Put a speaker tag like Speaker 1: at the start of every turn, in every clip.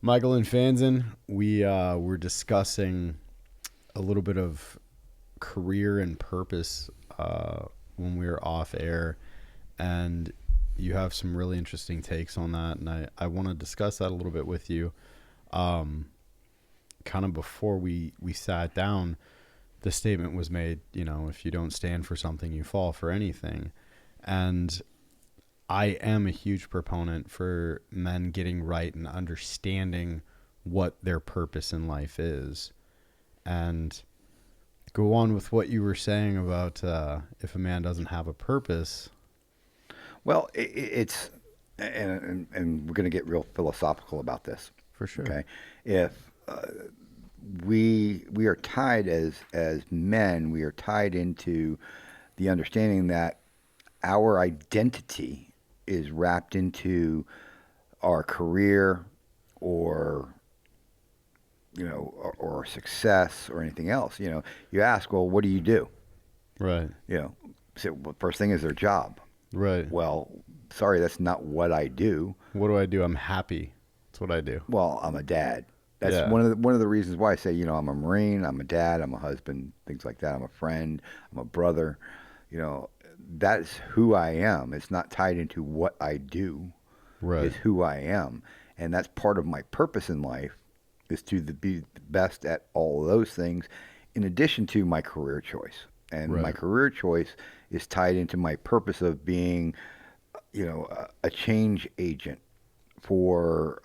Speaker 1: Michael and Fanzen, we were discussing a little bit of career and purpose when we were off air, and you have some really interesting takes on that, and I want to discuss that a little bit with you. Kind of before we sat down, the statement was made, if you don't stand for something, you fall for anything. And I am a huge proponent for men getting right and understanding what their purpose in life is. And go on with what you were saying about if a man doesn't have a purpose.
Speaker 2: Well, it's and we're going to get real philosophical about this.
Speaker 1: For sure.
Speaker 2: Okay, if we are tied as men, we are tied into the understanding that our identity is wrapped into our career or or success or anything else. You ask, well, what do you do?
Speaker 1: Right.
Speaker 2: So the first thing is their job.
Speaker 1: Right.
Speaker 2: Well, sorry, that's not what I do.
Speaker 1: What do I do? I'm happy. That's what I do.
Speaker 2: Well, I'm a dad. That's one of the reasons why I say, I'm a Marine, I'm a dad, I'm a husband, things like that. I'm a friend, I'm a brother. That's who I am. It's not tied into what I do.
Speaker 1: Right.
Speaker 2: It's who I am. And that's part of my purpose in life is to be the best at all of those things in addition to my career choice. And my career choice is tied into my purpose of being, a change agent for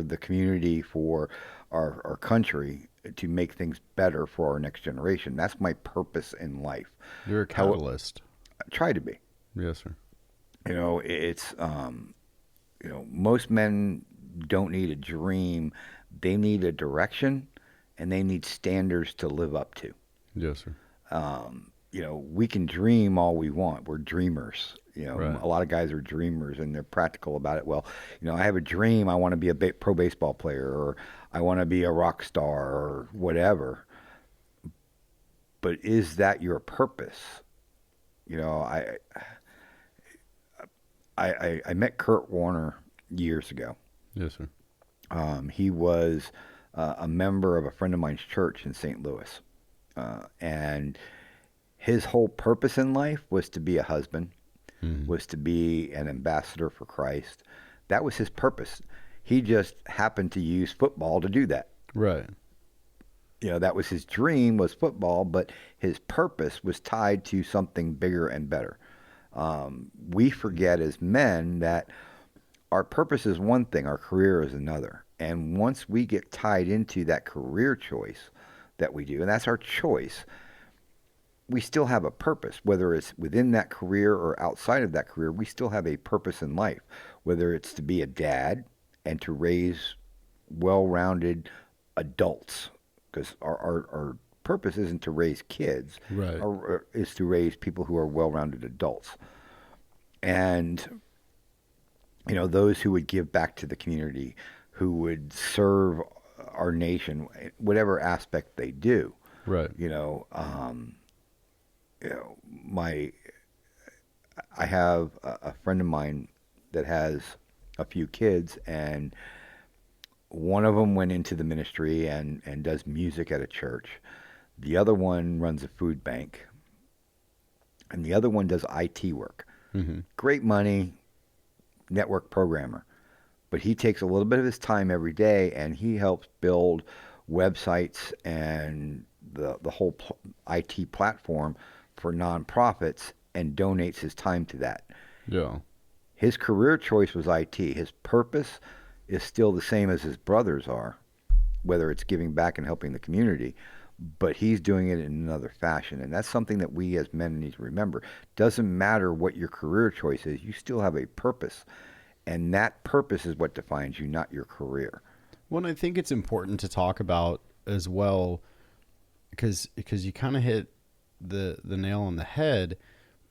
Speaker 2: the community, for our country, to make things better for our next generation. That's my purpose in life.
Speaker 1: You're a catalyst.
Speaker 2: I try to be.
Speaker 1: Yes, sir.
Speaker 2: It's most men don't need a dream. They need a direction, and they need standards to live up to.
Speaker 1: Yes, sir.
Speaker 2: We can dream all we want. We're dreamers.
Speaker 1: Right.
Speaker 2: A lot of guys are dreamers, and they're practical about it. Well, I have a dream. I want to be a pro baseball player, or I want to be a rock star, or whatever. But is that your purpose? I met Kurt Warner years ago.
Speaker 1: Yes, sir.
Speaker 2: He was a member of a friend of mine's church in St. Louis. And his whole purpose in life was to be a husband, was to be an ambassador for Christ. That was his purpose. He just happened to use football to do that.
Speaker 1: Right.
Speaker 2: That was his dream, was football, but his purpose was tied to something bigger and better. We forget as men that our purpose is one thing, our career is another. And once we get tied into that career choice that we do, and that's our choice, we still have a purpose. Whether it's within that career or outside of that career, we still have a purpose in life. Whether it's to be a dad and to raise well-rounded adults, because our purpose isn't to raise kids,
Speaker 1: right?
Speaker 2: Or is to raise people who are well-rounded adults. And those who would give back to the community, who would serve our nation, whatever aspect they do.
Speaker 1: Right.
Speaker 2: I have a friend of mine that has a few kids, and one of them went into the ministry and does music at a church. The other one runs a food bank, and the other one does IT work.
Speaker 1: Mm-hmm.
Speaker 2: Great money, network programmer. But he takes a little bit of his time every day, and he helps build websites and the whole IT platform for nonprofits and donates his time to that.
Speaker 1: Yeah.
Speaker 2: His career choice was IT. His purpose is still the same as his brothers are, whether it's giving back and helping the community, but he's doing it in another fashion. And that's something that we as men need to remember. Doesn't matter what your career choice is, you still have a purpose. And that purpose is what defines you, not your career.
Speaker 1: Well, I think it's important to talk about as well, because you kind of hit the nail on the head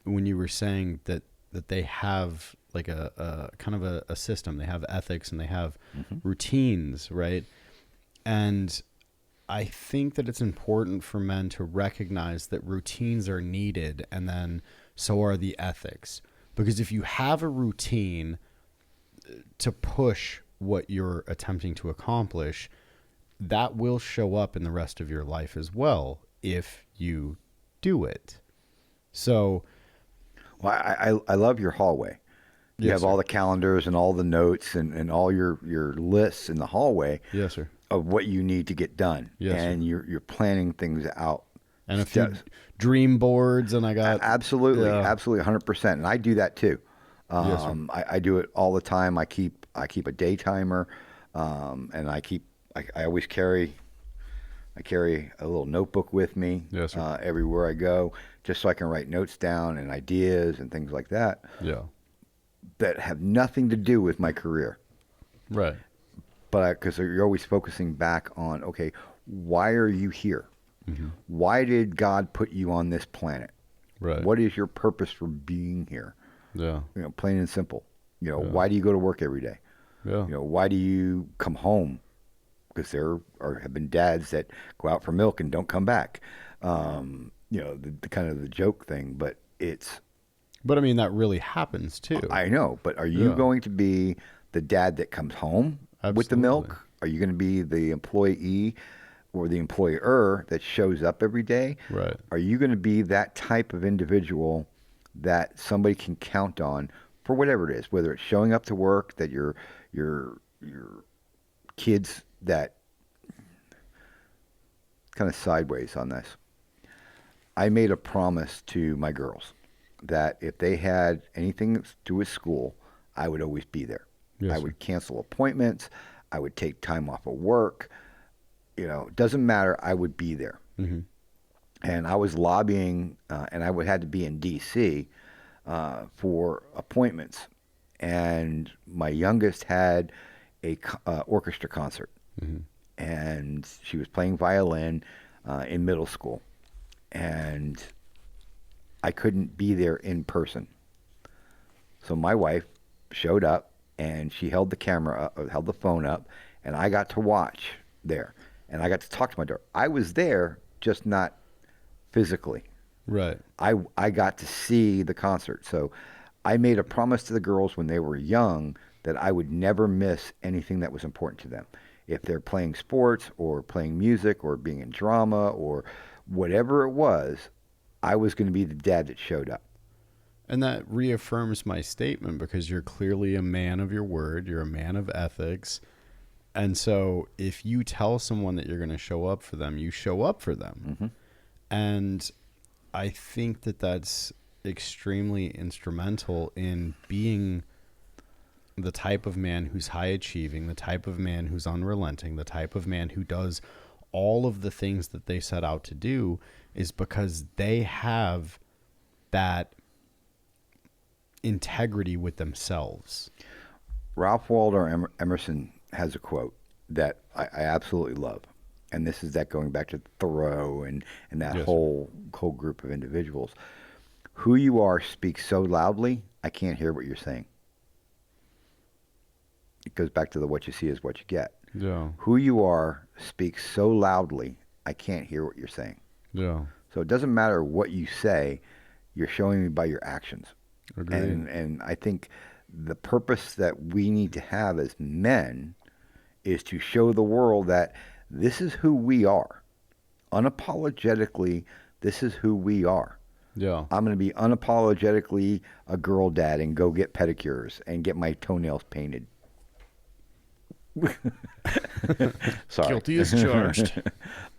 Speaker 1: when you were saying that they have like a kind of a system. They have ethics and they have routines, right? And I think that it's important for men to recognize that routines are needed, and then so are the ethics. Because if you have a routine to push what you're attempting to accomplish, that will show up in the rest of your life as well if you do it. So,
Speaker 2: Well, I love your hallway. You
Speaker 1: yes,
Speaker 2: have all
Speaker 1: sir.
Speaker 2: the calendars and all the notes and all your lists in the hallway
Speaker 1: Yes, sir.
Speaker 2: of what you need to get done,
Speaker 1: Yes, sir.
Speaker 2: and you're planning things out.
Speaker 1: And a few dream boards, and I got,
Speaker 2: Absolutely,
Speaker 1: yeah,
Speaker 2: absolutely, 100%. And I do that too.
Speaker 1: yes, sir.
Speaker 2: I do it all the time. I keep a day timer, and I always carry a little notebook with me
Speaker 1: Yes, sir.
Speaker 2: everywhere I go, just so I can write notes down and ideas and things like that
Speaker 1: Yeah.
Speaker 2: that have nothing to do with my career.
Speaker 1: Right.
Speaker 2: But because you're always focusing back on, okay, why are you here? Why did God put you on this planet?
Speaker 1: Right.
Speaker 2: What is your purpose for being here?
Speaker 1: Yeah.
Speaker 2: Plain and simple.
Speaker 1: Yeah.
Speaker 2: Why do you go to work every day?
Speaker 1: Yeah.
Speaker 2: Why do you come home? Because have been dads that go out for milk and don't come back. The kind of the joke thing, but it's.
Speaker 1: But I mean, that really happens too.
Speaker 2: I know, but are you
Speaker 1: Yeah.
Speaker 2: going to be the dad that comes home with the
Speaker 1: Absolutely.
Speaker 2: milk? Are you going to be the employee or the employer that shows up every day?
Speaker 1: Right.
Speaker 2: Are you going to be that type of individual that somebody can count on for whatever it is, whether it's showing up to work, that your kids that kind of sideways on this. I made a promise to my girls that if they had anything to do with school, I would always be there.
Speaker 1: Yes,
Speaker 2: I
Speaker 1: sir.
Speaker 2: would cancel appointments. I would take time off of work. It doesn't matter. I would be there.
Speaker 1: Mm-hmm.
Speaker 2: And I was lobbying, and had to be in D.C. For appointments. And my youngest had a orchestra concert,
Speaker 1: Mm-hmm.
Speaker 2: and she was playing violin in middle school, and I couldn't be there in person. So my wife showed up, and she held the camera up, or held the phone up, and I got to watch there, and I got to talk to my daughter. I was there, just not physically.
Speaker 1: Right.
Speaker 2: I got to see the concert. So I made a promise to the girls when they were young that I would never miss anything that was important to them. If they're playing sports or playing music or being in drama or whatever it was, I was going to be the dad that showed up.
Speaker 1: And that reaffirms my statement because you're clearly a man of your word. You're a man of ethics. And so if you tell someone that you're going to show up for them, you show up for them.
Speaker 2: Mm-hmm.
Speaker 1: And I think that that's extremely instrumental in being the type of man who's high achieving, the type of man who's unrelenting, the type of man who does all of the things that they set out to do, is because they have that integrity with themselves.
Speaker 2: Ralph Waldo Emerson has a quote that I absolutely love. And this is that going back to Thoreau and that
Speaker 1: Yes.
Speaker 2: whole group of individuals. Who you are speaks so loudly, I can't hear what you're saying. It goes back to the what you see is what you get.
Speaker 1: Yeah.
Speaker 2: Who you are speaks so loudly, I can't hear what you're saying.
Speaker 1: Yeah.
Speaker 2: So it doesn't matter what you say, you're showing me by your actions.
Speaker 1: Agreed.
Speaker 2: And I think the purpose that we need to have as men is to show the world that this is who we are. Unapologetically, this is who we are.
Speaker 1: Yeah.
Speaker 2: I'm going to be unapologetically a girl dad and go get pedicures and get my toenails painted. Sorry.
Speaker 1: Guilty as charged.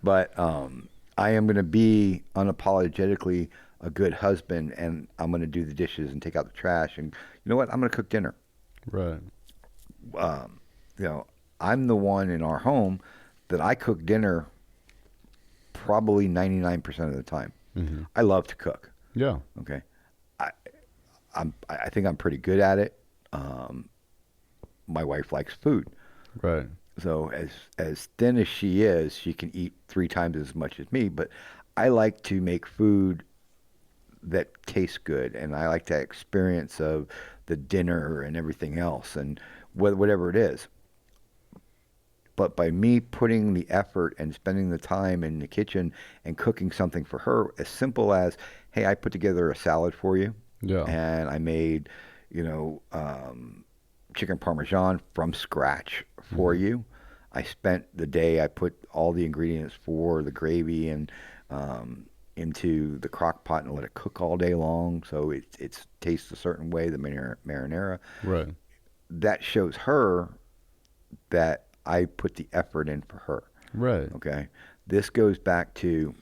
Speaker 2: But I am going to be unapologetically a good husband, and I'm going to do the dishes and take out the trash. And you know what? I'm going to cook dinner.
Speaker 1: Right.
Speaker 2: I'm the one in our home that I cook dinner probably 99% of the time.
Speaker 1: Mm-hmm.
Speaker 2: I love to cook.
Speaker 1: Yeah.
Speaker 2: Okay. I think I'm pretty good at it. My wife likes food.
Speaker 1: Right.
Speaker 2: So as thin as she is, she can eat 3 times as much as me. But I like to make food that tastes good, and I like that experience of the dinner and everything else, and whatever it is. But by me putting the effort and spending the time in the kitchen and cooking something for her, as simple as, hey, I put together a salad for you,
Speaker 1: Yeah.
Speaker 2: and I made, chicken parmesan from scratch for
Speaker 1: Mm-hmm.
Speaker 2: you. I spent the day, I put all the ingredients for the gravy and into the crock pot and let it cook all day long so it tastes a certain way, the marinara.
Speaker 1: Right.
Speaker 2: That shows her that I put the effort in for her.
Speaker 1: Right.
Speaker 2: Okay. This goes back to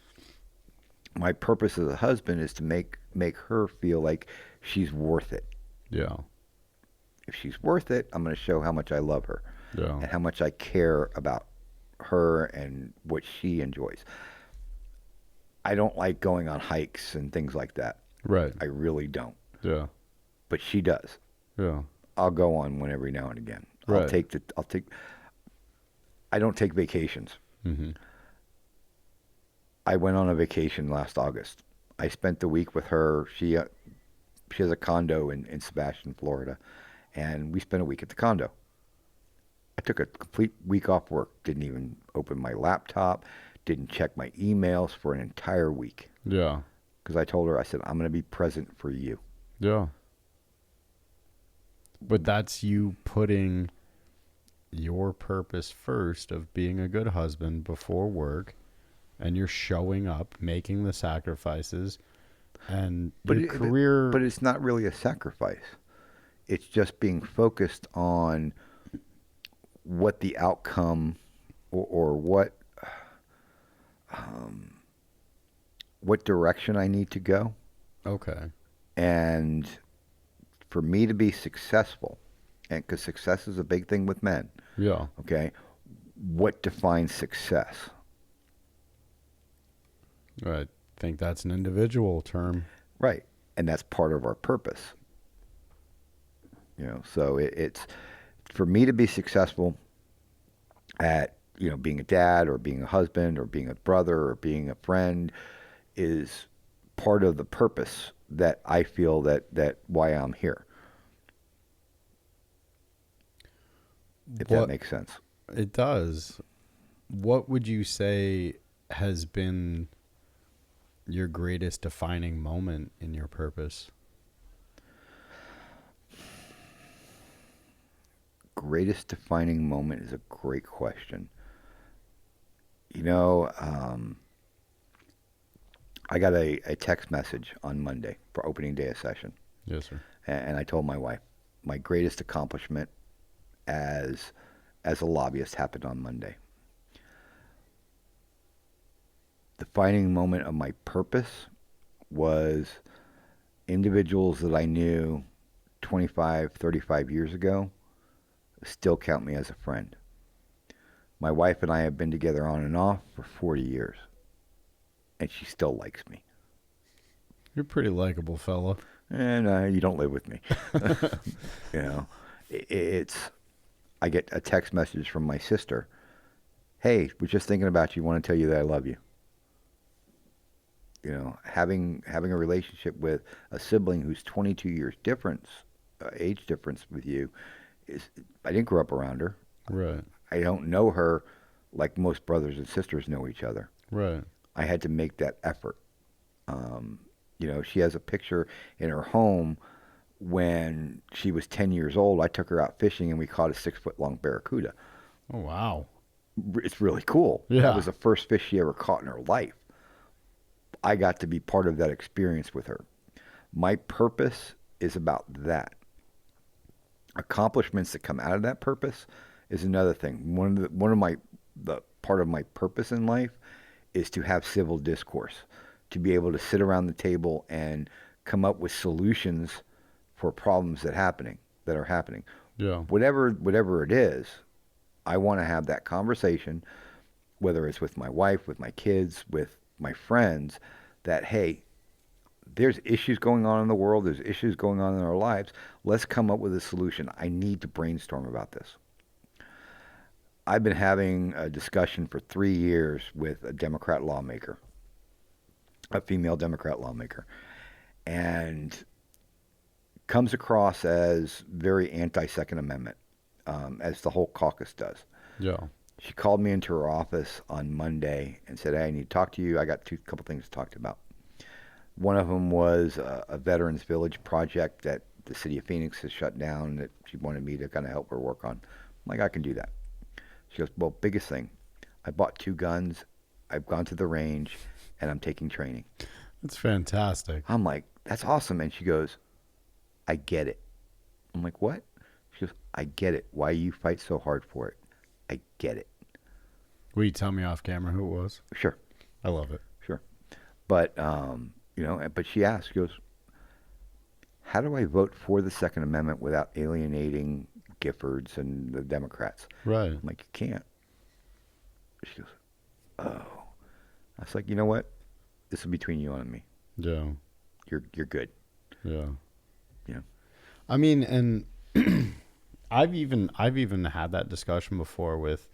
Speaker 2: my purpose as a husband is to make her feel like she's worth it.
Speaker 1: Yeah.
Speaker 2: If she's worth it, I'm going to show how much I love her
Speaker 1: Yeah.
Speaker 2: and how much I care about her and what she enjoys. I don't like going on hikes and things like that.
Speaker 1: Right.
Speaker 2: I really don't.
Speaker 1: Yeah.
Speaker 2: But she does.
Speaker 1: Yeah.
Speaker 2: I'll go on one every now and again.
Speaker 1: Right.
Speaker 2: I don't take vacations.
Speaker 1: Mm-hmm.
Speaker 2: I went on a vacation last August. I spent the week with her. She has a condo in Sebastian, Florida, and we spent a week at the condo. I took a complete week off work. Didn't even open my laptop. Didn't check my emails for an entire week.
Speaker 1: Yeah.
Speaker 2: Because I told her, I said, I'm going to be present for you.
Speaker 1: Yeah. But that's you putting your purpose first of being a good husband before work, and you're showing up, making the sacrifices, and your career.
Speaker 2: But it's not really a sacrifice. It's just being focused on what the outcome or what direction I need to go.
Speaker 1: Okay.
Speaker 2: And for me to be successful, and because success is a big thing with men,
Speaker 1: Yeah.
Speaker 2: okay, what defines success?
Speaker 1: I think that's an individual term.
Speaker 2: Right. And that's part of our purpose. So it's for me to be successful at, being a dad or being a husband or being a brother or being a friend is part of the purpose that I feel that why I'm here. If that
Speaker 1: What
Speaker 2: makes sense.
Speaker 1: it does. What would you say has been your greatest defining moment in your purpose?
Speaker 2: Greatest defining moment is a great question. You know, I got a text message on Monday for opening day of session,
Speaker 1: Yes, sir.
Speaker 2: and I told my wife my greatest accomplishment as a lobbyist happened on Monday. The defining moment of my purpose was individuals that I knew 25, 35 years ago still count me as a friend. My wife and I have been together on and off for 40 years, and she still likes me.
Speaker 1: You're a pretty likable fella.
Speaker 2: And you don't live with me. you know, it's. I get a text message from my sister. Hey, we're just thinking about you. Want to tell you that I love you. Having a relationship with a sibling who's 22 years difference, age difference with you, is. I didn't grow up around her.
Speaker 1: Right.
Speaker 2: I don't know her like most brothers and sisters know each other.
Speaker 1: Right.
Speaker 2: I had to make that effort. She has a picture in her home when she was 10 years old. I took her out fishing and we caught a 6-foot long barracuda.
Speaker 1: Oh, wow.
Speaker 2: It's really cool.
Speaker 1: Yeah.
Speaker 2: That was the first fish she ever caught in her life. I got to be part of that experience with her. My purpose is about that. Accomplishments that come out of that purpose is another thing. The part of my purpose in life is to have civil discourse, to be able to sit around the table and come up with solutions for problems that are happening.
Speaker 1: Yeah.
Speaker 2: Whatever it is, I want to have that conversation, whether it's with my wife, with my kids, with my friends, that hey, there's issues going on in the world, there's issues going on in our lives. Let's come up with a solution. I need to brainstorm about this. I've been having a discussion for 3 years with a Democrat lawmaker, a female Democrat lawmaker, and comes across as very anti-Second Amendment, as the whole caucus does.
Speaker 1: Yeah.
Speaker 2: She called me into her office on Monday and said, hey, I need to talk to you. I got couple things to talk about. One of them was a Veterans Village project that the city of Phoenix has shut down that she wanted me to kind of help her work on. I'm like, I can do that. She goes, well, biggest thing, I bought 2 guns, I've gone to the range, and I'm taking training.
Speaker 1: That's fantastic.
Speaker 2: I'm like, that's awesome. And she goes, I get it. I'm like, what? She goes, I get it. Why you fight so hard for it. I get it.
Speaker 1: Will you tell me off camera who it was?
Speaker 2: Sure,
Speaker 1: I love it.
Speaker 2: sure. But, but she asked, she goes, how do I vote for the Second Amendment without alienating Giffords and the Democrats?
Speaker 1: Right.
Speaker 2: I'm like, you can't. She goes, oh. I was like, you know what? This is between you and me.
Speaker 1: Yeah.
Speaker 2: You're good.
Speaker 1: Yeah.
Speaker 2: Yeah.
Speaker 1: I mean, and I've even had that discussion before with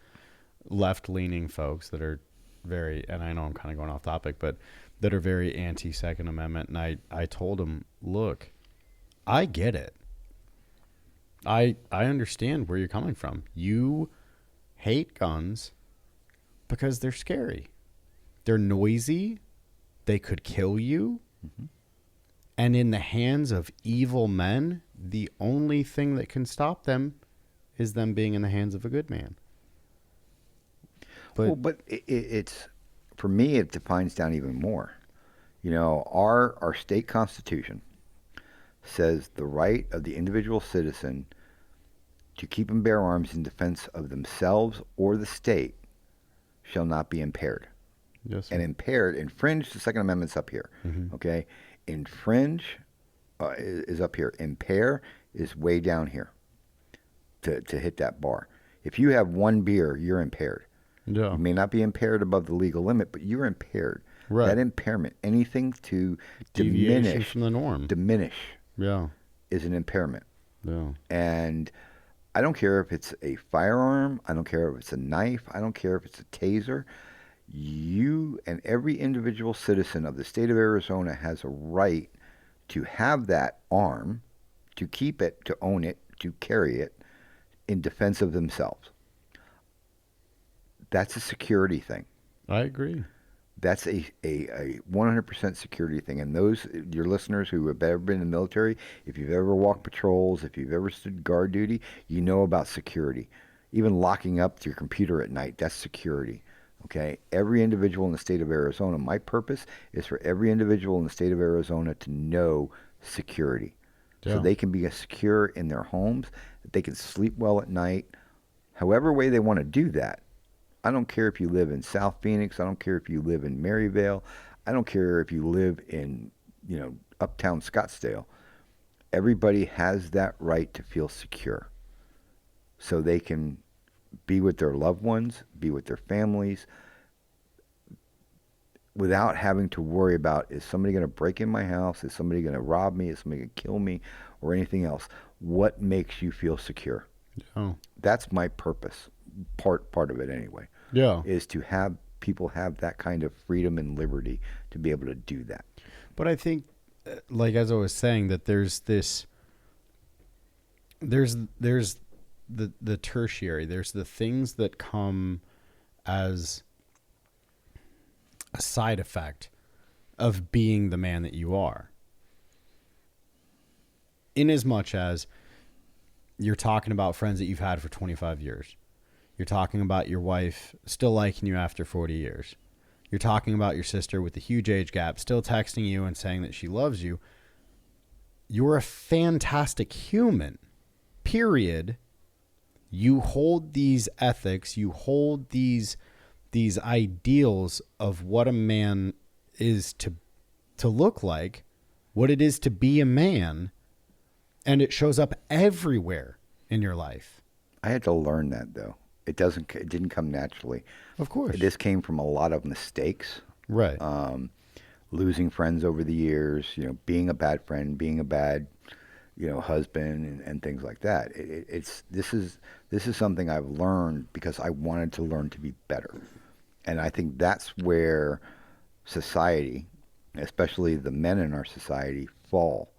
Speaker 1: left-leaning folks that are very, and I know I'm kind of going off topic, but that are very anti-Second Amendment. And I told them, look, I get it. I understand where you're coming from. You hate guns because they're scary. They're noisy. They could kill you.
Speaker 2: Mm-hmm.
Speaker 1: And in the hands of evil men, the only thing that can stop them is them being in the hands of a good man.
Speaker 2: But it's, for me, it defines down even more. Our state constitution says the right of the individual citizen to keep and bear arms in defense of themselves or the state shall not be impaired.
Speaker 1: Yes, sir.
Speaker 2: And infringe, the Second Amendment's up here.
Speaker 1: Mm-hmm.
Speaker 2: Okay? Infringe is up here. Impair is way down here to hit that bar. If you have 1 beer, you're impaired.
Speaker 1: Yeah.
Speaker 2: You may not be impaired above the legal limit, but you're impaired.
Speaker 1: Right.
Speaker 2: That impairment, anything to
Speaker 1: Deviation from the norm.
Speaker 2: diminish
Speaker 1: Yeah.
Speaker 2: is an impairment.
Speaker 1: Yeah.
Speaker 2: And I don't care if it's a firearm. I don't care if it's a knife. I don't care if it's a taser. You and every individual citizen of the state of Arizona has a right to have that arm, to keep it, to own it, to carry it in defense of themselves. That's a security thing.
Speaker 1: I agree.
Speaker 2: That's a 100% security thing. And those, your listeners who have ever been in the military, if you've ever walked patrols, if you've ever stood guard duty, you know about security. Even locking up your computer at night, that's security. Okay? Every individual in the state of Arizona, my purpose is for every individual in the state of Arizona to know security.
Speaker 1: Yeah.
Speaker 2: So they can be secure in their homes, that they can sleep well at night, however way they want to do that. I don't care if you live in South Phoenix. I don't care if you live in Maryvale. I don't care if you live in, uptown Scottsdale. Everybody has that right to feel secure so they can be with their loved ones, be with their families, without having to worry about, is somebody going to break in my house? Is somebody going to rob me? Is somebody going to kill me? Or anything else? What makes you feel secure?
Speaker 1: Yeah.
Speaker 2: That's my purpose. Part of it anyway.
Speaker 1: Yeah.
Speaker 2: Is to have people have that kind of freedom and liberty to be able to do that.
Speaker 1: But I think, like as I was saying, that there's the tertiary. There's the things that come as a side effect of being the man that you are. In as much as you're talking about friends that you've had for 25 years. You're talking about your wife still liking you after 40 years. You're talking about your sister with the huge age gap still texting you and saying that she loves you. You're a fantastic human, period. You hold these ethics, you hold these ideals of what a man is to look like, what it is to be a man, and it shows up everywhere in your life.
Speaker 2: I had to learn that though. It didn't come naturally.
Speaker 1: Of course.
Speaker 2: This came from a lot of mistakes.
Speaker 1: Right.
Speaker 2: Losing friends over the years, being a bad friend, being a bad, husband and things like that. This is something I've learned because I wanted to learn to be better. And I think that's where society, especially the men in our society, fall.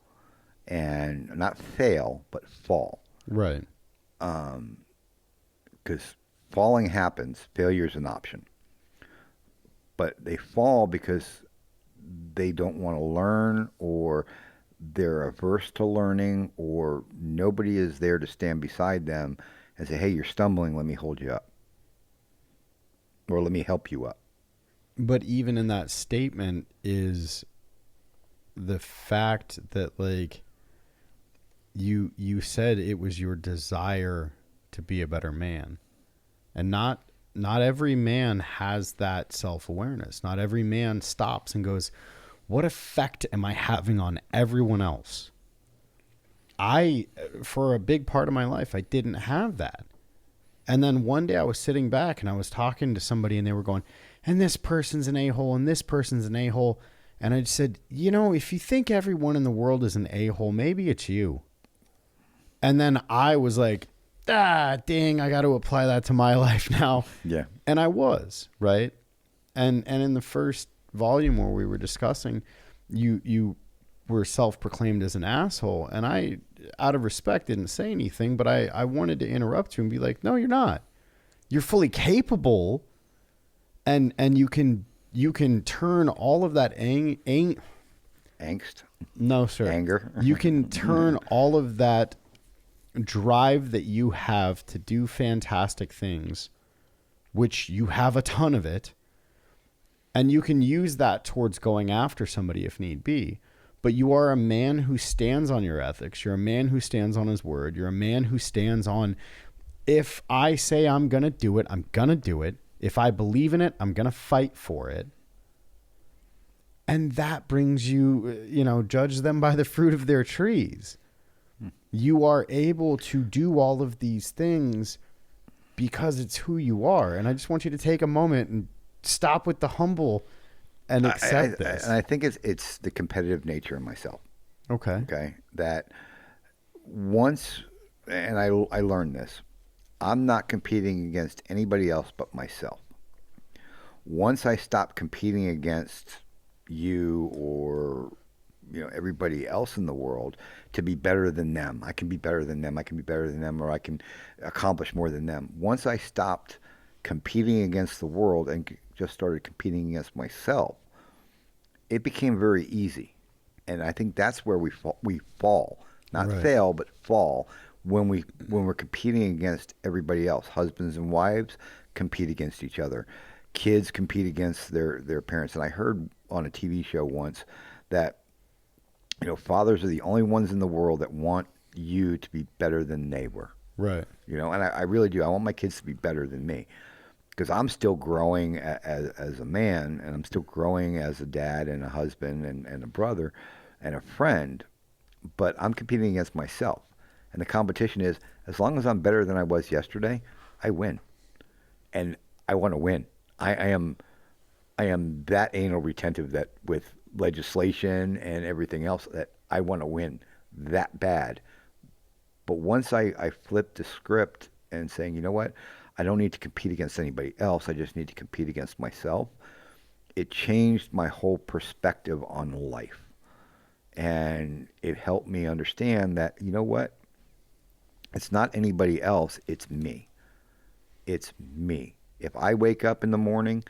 Speaker 2: And not fail, but fall.
Speaker 1: Right.
Speaker 2: Because falling happens. Failure is an option. But they fall because they don't want to learn, or they're averse to learning, or nobody is there to stand beside them and say, hey, you're stumbling, let me hold you up, or let me help you up.
Speaker 1: But even in that statement is the fact that, like, you said it was your desire to be a better man, and not every man has that self-awareness. Not every man stops and goes, what effect am I having on everyone else? For a big part of my life, I didn't have that. And then one day I was sitting back and I was talking to somebody and they were going, and this person's an a-hole and this person's an a-hole. And I just said, if you think everyone in the world is an a-hole, maybe it's you. And then I was like, dang, I got to apply that to my life now.
Speaker 2: Yeah.
Speaker 1: And I was, right? And in the first volume where we were discussing, you were self-proclaimed as an asshole. And I, out of respect, didn't say anything, but I wanted to interrupt you and be like, no, you're not. You're fully capable. And you can turn all of that
Speaker 2: Angst?
Speaker 1: No, sir.
Speaker 2: Anger?
Speaker 1: You can turn all of that drive that you have to do fantastic things, which you have a ton of it, and you can use that towards going after somebody if need be. But you are a man who stands on your ethics. You're a man who stands on his word. You're a man who stands on, if I say I'm going to do it, I'm going to do it. If I believe in it, I'm going to fight for it. And that brings you, judge them by the fruit of their trees. You are able to do all of these things because it's who you are. And I just want you to take a moment and stop with the humble and accept this.
Speaker 2: And I think it's the competitive nature in myself.
Speaker 1: Okay.
Speaker 2: Okay. That once, and I learned this, I'm not competing against anybody else but myself. Once I stop competing against you or everybody else in the world to be better than them, I can be better than them, I can be better than them, or I can accomplish more than them. Once I stopped competing against the world and just started competing against myself, it became very easy. And I think that's where we fall, not
Speaker 1: Right.
Speaker 2: fail, but fall when we're competing against everybody else. Husbands and wives compete against each other. Kids compete against their parents. And I heard on a TV show once that fathers are the only ones in the world that want you to be better than they were.
Speaker 1: Right.
Speaker 2: And I really do. I want my kids to be better than me because I'm still growing as a man, and I'm still growing as a dad and a husband and a brother and a friend, but I'm competing against myself. And the competition is, as long as I'm better than I was yesterday, I win. And I want to win. I am that anal retentive that with legislation and everything else that I want to win that bad. But once I flipped the script and saying, you know what, I don't need to compete against anybody else, I just need to compete against myself, it changed my whole perspective on life. And it helped me understand that, you know what, it's not anybody else, it's me. It's me. If I wake up in the morning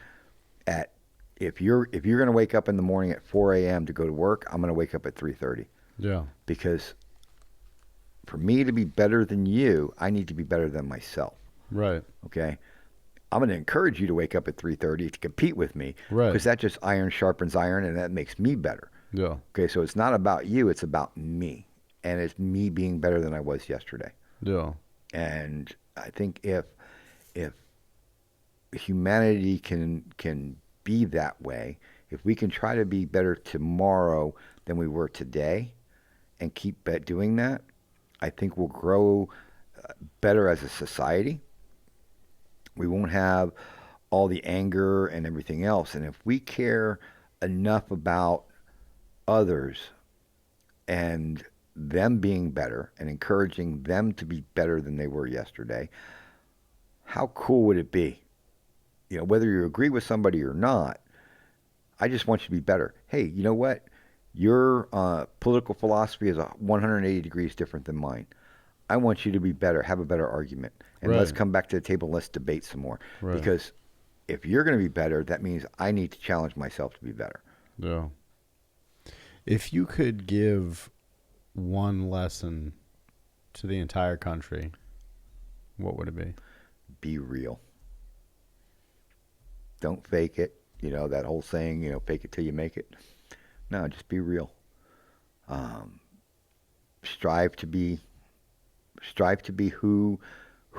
Speaker 2: if you're going to wake up in the morning at 4 a.m. to go to work, I'm going to wake up at 3:30.
Speaker 1: Yeah.
Speaker 2: Because for me to be better than you, I need to be better than myself.
Speaker 1: Right.
Speaker 2: Okay? I'm going to encourage you to wake up at 3:30 to compete with me.
Speaker 1: Right.
Speaker 2: Because that just iron sharpens iron, and that makes me better.
Speaker 1: Yeah.
Speaker 2: Okay, so it's not about you, it's about me. And it's me being better than I was yesterday.
Speaker 1: Yeah.
Speaker 2: And I think if humanity can be that way, if we can try to be better tomorrow than we were today and keep doing that, I think we'll grow better as a society. We won't have all the anger and everything else. And if we care enough about others and them being better and encouraging them to be better than they were yesterday, how cool would it be? Whether you agree with somebody or not, I just want you to be better. Hey, you know what? Your political philosophy is 180 degrees different than mine. I want you to be better, have a better argument. And let's come back to the table and let's debate some more.
Speaker 1: Right.
Speaker 2: Because if you're going to be better, that means I need to challenge myself to be better.
Speaker 1: Yeah. If you could give one lesson to the entire country, what would it be?
Speaker 2: Be real. Don't fake it. You know, that whole saying, fake it till you make it. No, just be real. Um, strive to be strive to be who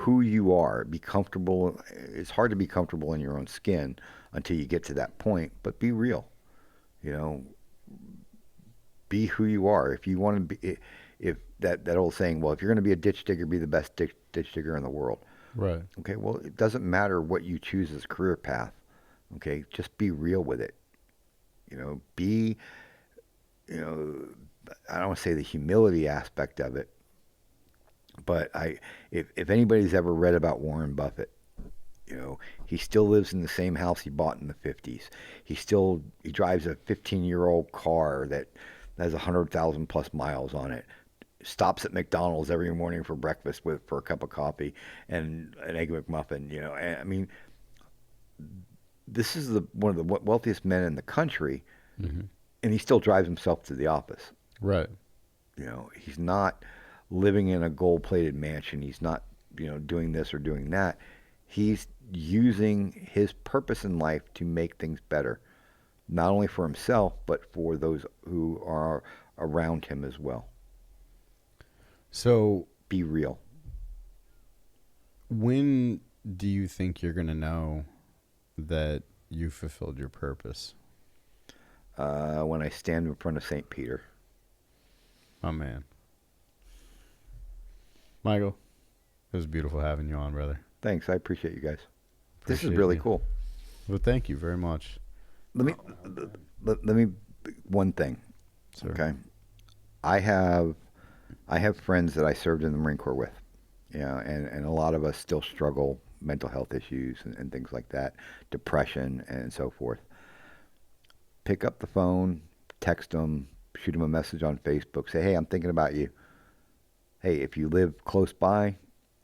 Speaker 2: you are. Be comfortable. It's hard to be comfortable in your own skin until you get to that point, but be real. You know, be who you are. If you want to be, if that old saying, well, if you're going to be a ditch digger, be the best ditch digger in the world.
Speaker 1: Right.
Speaker 2: Okay, well, it doesn't matter what you choose as a career path. Okay, just be real with it. Be, you know, I don't want to say the humility aspect of it, but if anybody's ever read about Warren Buffett, he still lives in the same house he bought in the 50s. He drives a 15-year-old car that has 100,000 plus miles on it. Stops at McDonald's every morning for breakfast for a cup of coffee and an egg McMuffin. And, I mean, this is one of the wealthiest men in the country,
Speaker 1: Mm-hmm.
Speaker 2: and he still drives himself to the office.
Speaker 1: Right.
Speaker 2: He's not living in a gold-plated mansion. He's not, doing this or doing that. He's using his purpose in life to make things better, not only for himself, but for those who are around him as well.
Speaker 1: So,
Speaker 2: Be real.
Speaker 1: when do you think you're going to know that you fulfilled your purpose?
Speaker 2: When I stand in front of St. Peter.
Speaker 1: Oh, man. Michael, it was beautiful having you on, brother.
Speaker 2: Thanks. I appreciate you guys. This is
Speaker 1: Appreciate
Speaker 2: really
Speaker 1: you.
Speaker 2: cool.
Speaker 1: Well, thank you very much,
Speaker 2: Let me, let me, one thing.
Speaker 1: sir.
Speaker 2: Okay. I have friends that I served in the Marine Corps with, and a lot of us still struggle mental health issues and things like that, depression and so forth. Pick up the phone, text them, shoot them a message on Facebook, say, hey, I'm thinking about you. Hey, if you live close by,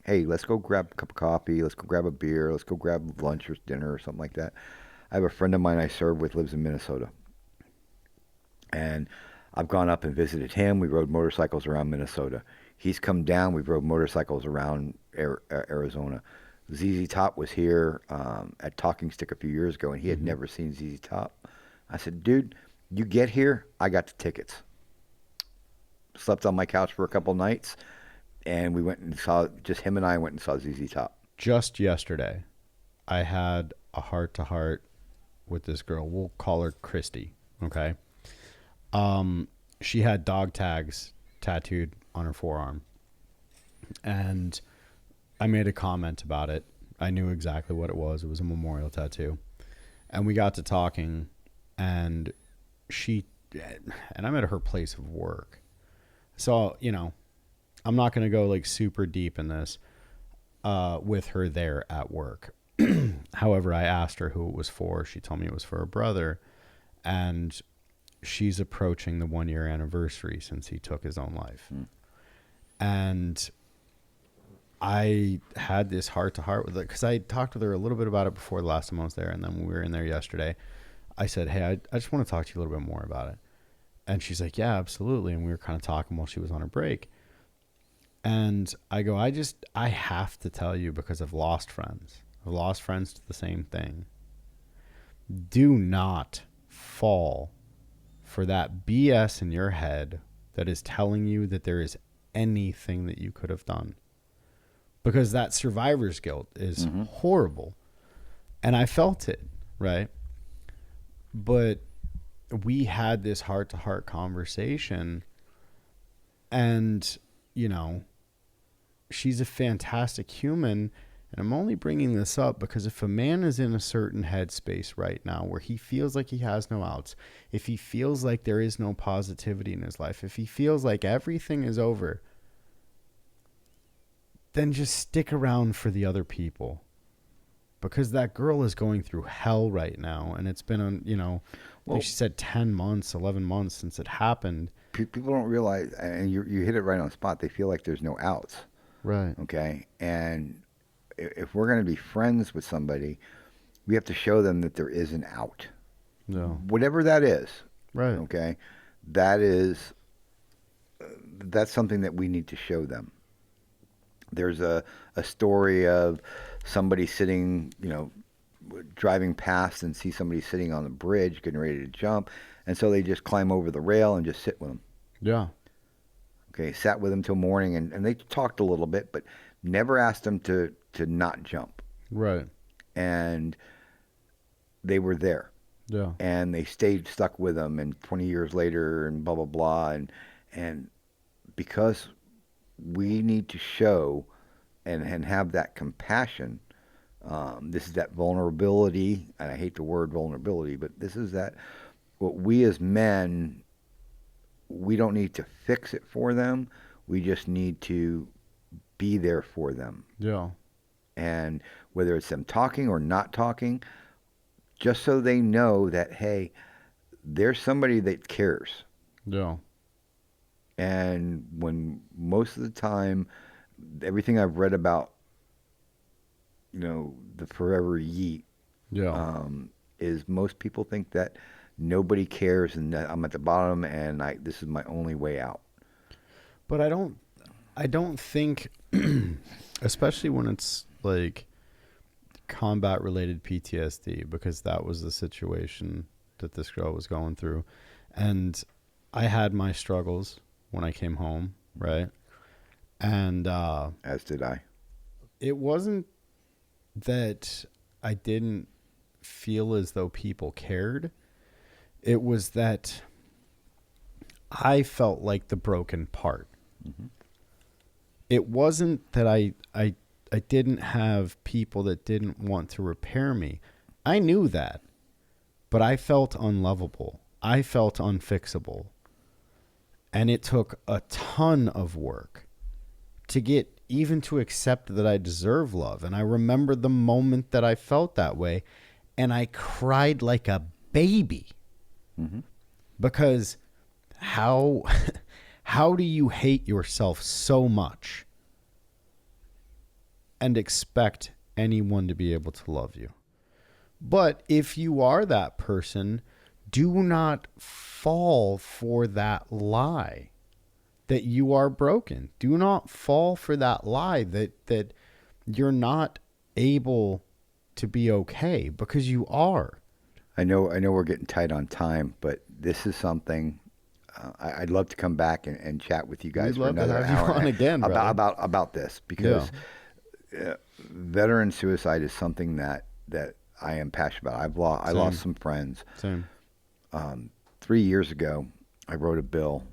Speaker 2: hey, let's go grab a cup of coffee, let's go grab a beer, let's go grab lunch or dinner or something like that. I have a friend of mine I serve with lives in Minnesota. And I've gone up and visited him. We rode motorcycles around Minnesota. He's come down. We've rode motorcycles around Arizona. ZZ Top was here at Talking Stick a few years ago, and he had never seen ZZ Top. I said, dude, you get here, I got the tickets. Slept on my couch for a couple nights, and we went and saw, just him and I went and saw ZZ Top.
Speaker 1: Just yesterday, I had a heart-to-heart with this girl. We'll call her Christy, okay? She had dog tags tattooed on her forearm, and I made a comment about it. I knew exactly what it was. It was a memorial tattoo. And we got to talking, and I'm at her place of work. So, I'm not going to go like super deep in this with her there at work. However, I asked her who it was for. She told me it was for her brother, and she's approaching the 1-year anniversary since he took his own life. And I had this heart-to-heart with her because I talked with her a little bit about it before the last time I was there, and then when we were in there yesterday, I said, hey, I just want to talk to you a little bit more about it. And she's like, yeah, absolutely. And we were kind of talking while she was on her break. And I go, I have to tell you because I've lost friends. I've lost friends to the same thing. Do not fall for that BS in your head that is telling you that there is anything that you could have done. Because that survivor's guilt is horrible. And I felt it, right? But we had this heart-to-heart conversation, and, she's a fantastic human. And I'm only bringing this up because if a man is in a certain headspace right now where he feels like he has no outs, if he feels like there is no positivity in his life, if he feels like everything is over, then just stick around for the other people. Because that girl is going through hell right now. And it's been, I think she said 10 months, 11 months since it happened.
Speaker 2: People don't realize, and you hit it right on the spot, they feel like there's no outs.
Speaker 1: Right.
Speaker 2: Okay? And if we're going to be friends with somebody, we have to show them that there is an out.
Speaker 1: No.
Speaker 2: Whatever that is.
Speaker 1: Right.
Speaker 2: Okay? That is that's something that we need to show them. There's a story of somebody sitting, driving past and see somebody sitting on the bridge getting ready to jump, and so they just climb over the rail and just sit with them.
Speaker 1: Yeah.
Speaker 2: Okay, sat with them till morning, and they talked a little bit, but never asked them to not jump.
Speaker 1: Right.
Speaker 2: And they were there,
Speaker 1: Yeah.
Speaker 2: and they stayed stuck with them, and 20 years later, and blah blah blah, and because we need to show and have that compassion. This is that vulnerability, and I hate the word vulnerability, but this is that what we as men, we don't need to fix it for them. We just need to be there for them.
Speaker 1: Yeah.
Speaker 2: And whether it's them talking or not talking, just so they know that, hey, there's somebody that cares.
Speaker 1: Yeah.
Speaker 2: And when most of the time, everything I've read about, the forever yeet,
Speaker 1: Yeah.
Speaker 2: is most people think that nobody cares and that I'm at the bottom and this is my only way out.
Speaker 1: But I don't think, especially when it's like combat related PTSD, because that was the situation that this girl was going through. And I had my struggles when I came home, right? And
Speaker 2: As did I.
Speaker 1: it wasn't that I didn't feel as though people cared. It was that I felt like the broken part.
Speaker 2: Mm-hmm.
Speaker 1: It wasn't that I didn't have people that didn't want to repair me. I knew that, but I felt unlovable. I felt unfixable. And it took a ton of work to get even to accept that I deserve love. And I remember the moment that I felt that way, and I cried like a baby.
Speaker 2: Mm-hmm.
Speaker 1: Because how how do you hate yourself so much and expect anyone to be able to love you? But if you are that person, do not fall for that lie that you are broken. Do not fall for that lie that you're not able to be okay, because you are.
Speaker 2: I know we're getting tight on time, but this is something I'd love to come back and chat with you
Speaker 1: We'd
Speaker 2: guys for
Speaker 1: love to
Speaker 2: another
Speaker 1: have you
Speaker 2: hour
Speaker 1: on again, brother.
Speaker 2: about this because veteran suicide is something that I am passionate about. I
Speaker 1: Same.
Speaker 2: lost some friends.
Speaker 1: Same.
Speaker 2: 3 years ago. I wrote a bill,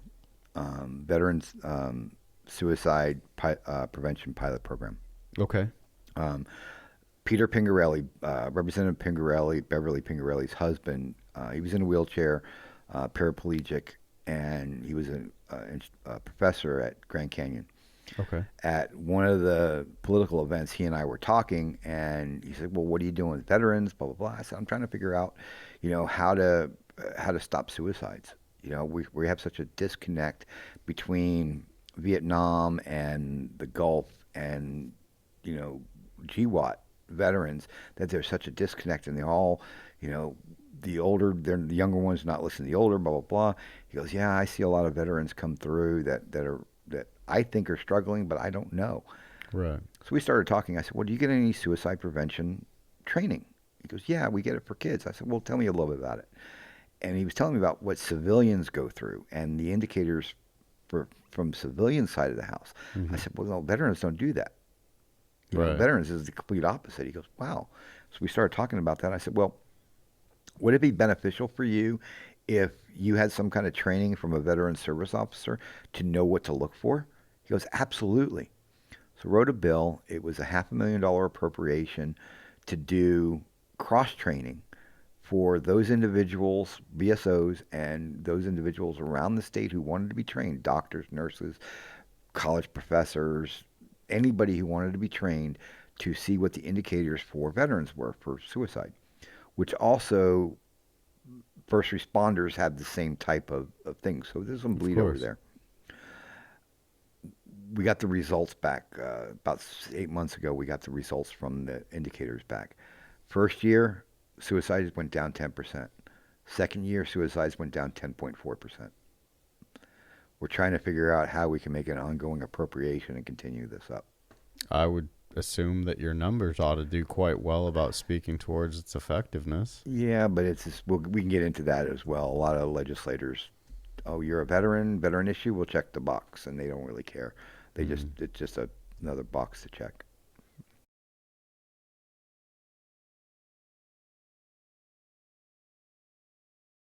Speaker 2: veterans suicide prevention pilot program.
Speaker 1: Okay.
Speaker 2: Peter Pingarelli, Representative Pingarelli, Beverly Pingarelli's husband, he was in a wheelchair, paraplegic, and he was a professor at Grand Canyon.
Speaker 1: Okay.
Speaker 2: At one of the political events, he and I were talking, and he said, "Well, what are you doing with veterans?" Blah blah blah. I said, "I'm trying to figure out, how to stop suicides. We have such a disconnect between Vietnam and the Gulf and GWAT veterans that there's such a disconnect, and they all, the younger ones not listening to the older, blah blah blah." He goes, "Yeah, I see a lot of veterans come through that I think are struggling, but I don't know."
Speaker 1: Right.
Speaker 2: So we started talking. I said, "Well, do you get any suicide prevention training?" He goes, "Yeah, we get it for kids." I said, "Well, tell me a little bit about it." And he was telling me about what civilians go through and the indicators from civilian side of the house. I
Speaker 1: Mm-hmm.
Speaker 2: said, "Well, no, veterans don't do that.
Speaker 1: Right.
Speaker 2: Veterans is the complete opposite." He goes, "Wow." So we started talking about that. I said, "Well, would it be beneficial for you if you had some kind of training from a veteran service officer to know what to look for?" He goes, "Absolutely." So wrote a bill. It was a $500,000 appropriation to do cross training for those individuals, VSOs, and those individuals around the state who wanted to be trained, doctors, nurses, college professors, anybody who wanted to be trained to see what the indicators for veterans were for suicide, which also first responders have the same type of things. So there's some
Speaker 1: Of
Speaker 2: bleed over
Speaker 1: course.
Speaker 2: there. We got the results back about 8 months ago. We got the results from the indicators back. First year, suicides went down 10%. Second year, suicides went down 10.4%. we're trying to figure out how we can make an ongoing appropriation and continue this up.
Speaker 1: I would assume that your numbers ought to do quite well about speaking towards its effectiveness.
Speaker 2: Yeah, but it's just, we can get into that as well. A lot of legislators, oh, you're a veteran issue, we'll check the box, and they don't really care. They just
Speaker 1: Mm.
Speaker 2: it's just another box to check.